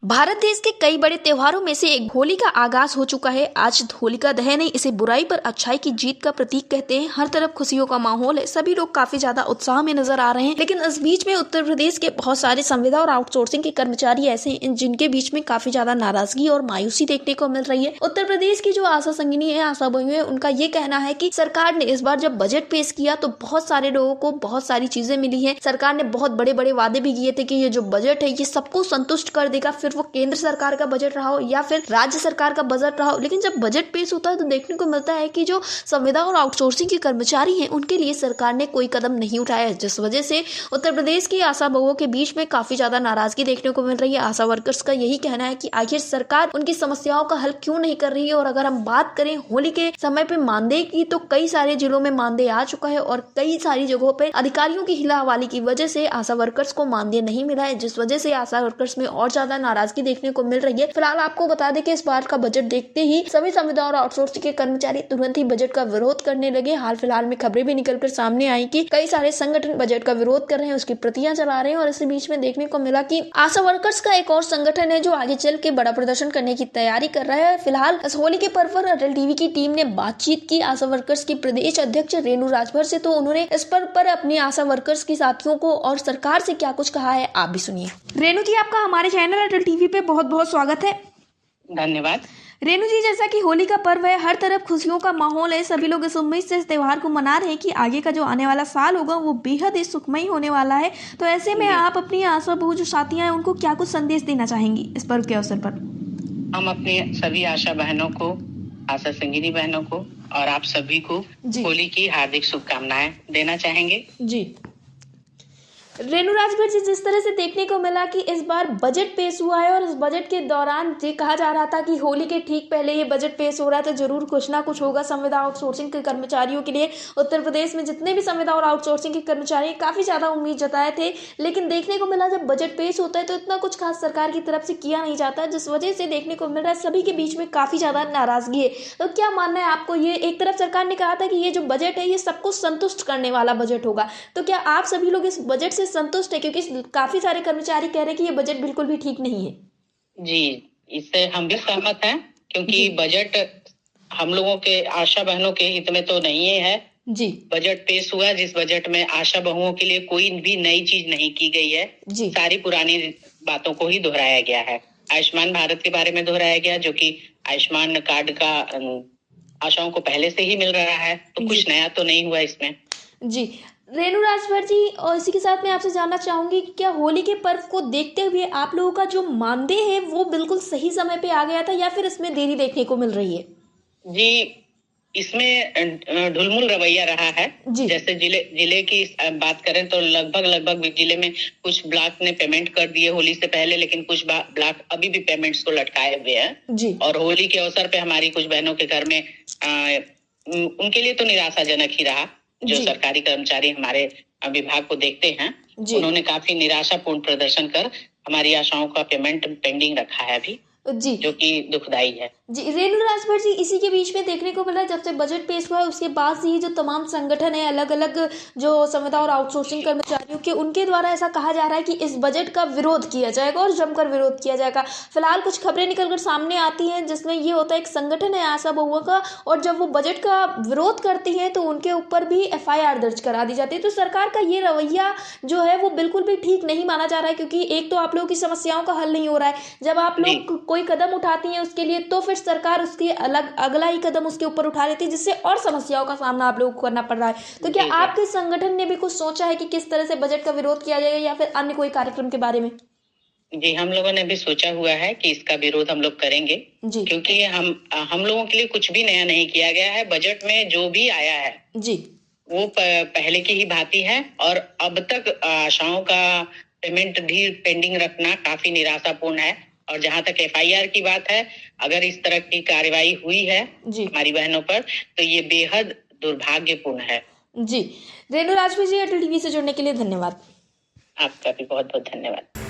भारत देश के कई बड़े त्योहारों में से एक होली का आगाज हो चुका है। आज होलिका दहन है, इसे बुराई पर अच्छाई की जीत का प्रतीक कहते हैं। हर तरफ खुशियों का माहौल है, सभी लोग काफी ज्यादा उत्साह में नजर आ रहे हैं। लेकिन इस बीच में उत्तर प्रदेश के बहुत सारे संविदा और आउटसोर्सिंग के कर्मचारी ऐसे हैं जिनके बीच में काफी ज्यादा नाराजगी और मायूसी देखने को मिल रही है। उत्तर प्रदेश की जो आशा संगिनी है, आशा बहू है, उनका ये कहना है कि सरकार ने इस बार जब बजट पेश किया तो बहुत सारे लोगों को बहुत सारी चीजें मिली है। सरकार ने बहुत बड़े बड़े वादे भी किए थे कि ये जो बजट है ये सबको संतुष्ट कर देगा, फिर वो केंद्र सरकार का बजट रहा हो या फिर राज्य सरकार का बजट रहा हो। लेकिन जब बजट पेश होता है तो देखने को मिलता है कि जो संविदा और आउटसोर्सिंग के कर्मचारी हैं उनके लिए सरकार ने कोई कदम नहीं उठाया है, जिस वजह से उत्तर प्रदेश की आशा बहुओं के बीच में काफी ज्यादा नाराजगी देखने को मिल रही है। आशा वर्कर्स का यही कहना है कि आखिर सरकार उनकी समस्याओं का हल क्यों नहीं कर रही है। और अगर हम बात करें होली के समय पे मानदेय की, तो कई सारे जिलों में मानदेय आ चुका है और कई सारी जगहों पर अधिकारियों की हिला हवाली की वजह से आशा वर्कर्स को मानदेय नहीं मिला है, जिस वजह से आशा वर्कर्स में और ज्यादा नाराजगी देखने को मिल रही है। फिलहाल आपको बता दें कि इस बार का बजट देखते ही सभी संविदा और आउटसोर्सिंग के कर्मचारी तुरंत ही बजट का विरोध करने लगे। हाल फिलहाल में खबरें भी निकलकर सामने आई कि कई सारे संगठन बजट का विरोध कर रहे हैं, उसकी प्रतियां चला रहे हैं। और इसी बीच में देखने को मिला कि आशा वर्कर्स का एक और संगठन है जो आगे चल के बड़ा प्रदर्शन करने की तैयारी कर रहा है। फिलहाल इस होली के पर्व पर अटल टीवी की टीम ने बातचीत की आशा वर्कर्स की प्रदेश अध्यक्ष रेणु राजभर से, तो उन्होंने इस पर्व पर अपनी आशा वर्कर्स की साथियों को और सरकार से क्या कुछ कहा है, आप भी सुनिए। रेणु जी, आपका हमारे चैनल अटल टीवी पे बहुत बहुत स्वागत है। धन्यवाद। रेणु जी, जैसा कि होली का पर्व है, हर तरफ खुशियों का माहौल है, सभी लोग इस उम्मीद से इस त्योहार को मना रहे हैं कि आगे का जो आने वाला साल होगा वो बेहद ही सुखमयी होने वाला है। तो ऐसे में आप अपनी आशा बहु जो साथियां हैं उनको क्या कुछ संदेश देना चाहेंगी इस पर्व के अवसर पर? हम अपने सभी आशा बहनों को, आशा संगिनी बहनों को और आप सभी को होली की हार्दिक शुभकामनाएं देना चाहेंगे। जी रेणु राजभर जी, जिस तरह से देखने को मिला कि इस बार बजट पेश हुआ है और इस बजट के दौरान ये कहा जा रहा था कि होली के ठीक पहले ये बजट पेश हो रहा है तो जरूर कुछ ना कुछ होगा संविदा आउटसोर्सिंग के कर्मचारियों के लिए। उत्तर प्रदेश में जितने भी संविदा और आउटसोर्सिंग के कर्मचारी काफी ज्यादा उम्मीद जताए थे, लेकिन देखने को मिला जब बजट पेश होता है तो इतना कुछ खास सरकार की तरफ से किया नहीं जाता, जिस वजह से देखने को मिल रहा है सभी के बीच में काफी ज्यादा नाराजगी है। तो क्या मानना है आपको? ये एक तरफ सरकार ने कहा था कि ये जो बजट है ये सबको संतुष्ट करने वाला बजट होगा, तो क्या आप सभी लोग इस बजट से संतुष्ट है? क्योंकि काफी सारे कर्मचारी कह रहे हैं कि ये बजट बिल्कुल भी ठीक नहीं है। जी, इससे हम भी सहमत हैं, क्योंकि बजट हम लोगों के, आशा बहनों के हित में तो नहीं है। जी, बजट पेश हुआ जिस बजट में आशा बहुओं के लिए कोई भी नई चीज नहीं की गई है। जी, सारी पुरानी बातों को ही दोहराया गया है। आयुष्मान भारत के बारे में दोहराया गया, जो कि आयुष्मान कार्ड का आशाओं को पहले से ही मिल रहा है, तो कुछ नया तो नहीं हुआ इसमें। जी रेणु राजभर जी, और इसी के साथ मैं आपसे जानना चाहूंगी कि क्या होली के पर्व को देखते हुए आप लोगों का जो मानदेय है वो बिल्कुल सही समय पे आ गया था या फिर इसमें देरी देखने को मिल रही है? जी, इसमें ढुलमुल रवैया रहा है। जैसे जिले की बात करें तो लगभग जिले में कुछ ब्लॉक ने पेमेंट कर दिए होली से पहले, लेकिन कुछ ब्लॉक अभी भी पेमेंट्स को लटकाए हुए हैं। और होली के अवसर पे हमारी कुछ बहनों के घर में उनके लिए तो निराशाजनक ही रहा। जो सरकारी कर्मचारी हमारे विभाग को देखते हैं, उन्होंने काफी निराशापूर्ण प्रदर्शन कर हमारी आशाओं का पेमेंट पेंडिंग रखा है अभी, जो कि दुखदाई है। जी रेणु राजभर जी, इसी के बीच में देखने को मिला जब से बजट पेश हुआ है उसके बाद से ही जो तमाम संगठन है, अलग अलग जो संविदा और आउटसोर्सिंग कर्मचारियों के, उनके द्वारा ऐसा कहा जा रहा है कि इस बजट का विरोध किया जाएगा और जमकर विरोध किया जाएगा। फिलहाल कुछ खबरें निकलकर सामने आती हैं जिसमें ये होता है एक संगठन है आशा बहुओं का, और जब वो बजट का विरोध करती है तो उनके ऊपर भी FIR दर्ज करा दी जाती है। तो सरकार का ये रवैया जो है वो बिल्कुल भी ठीक नहीं माना जा रहा है, क्योंकि एक तो आप लोगों की समस्याओं का हल नहीं हो रहा है, जब आप लोग कोई कदम उठाती हैं उसके लिए तो फिर सरकार उसकी अगला ही कदम उसके ऊपर उठा लेती है, जिससे और समस्याओं का सामना आप लोगों को करना पड़ रहा है। तो क्या आपके संगठन ने भी कुछ सोचा है कि किस तरह से बजट का विरोध किया जाएगा या फिर अन्य कोई कार्यक्रम के बारे में? जी, हम लोगों ने भी सोचा हुआ है कि इसका विरोध हम लोग करेंगे, क्योंकि हम लोगों के लिए कुछ भी नया नहीं किया गया है। बजट में जो भी आया है वो पहले की ही भांति है, और अब तक आशाओं का पेमेंट भी पेंडिंग रखना काफी निराशापूर्ण है। और जहां तक FIR की बात है, अगर इस तरह की कार्रवाई हुई है हमारी बहनों पर तो ये बेहद दुर्भाग्यपूर्ण है। जी रेणु राजभर जी, अटल टीवी से जुड़ने के लिए धन्यवाद। आपका भी बहुत बहुत धन्यवाद।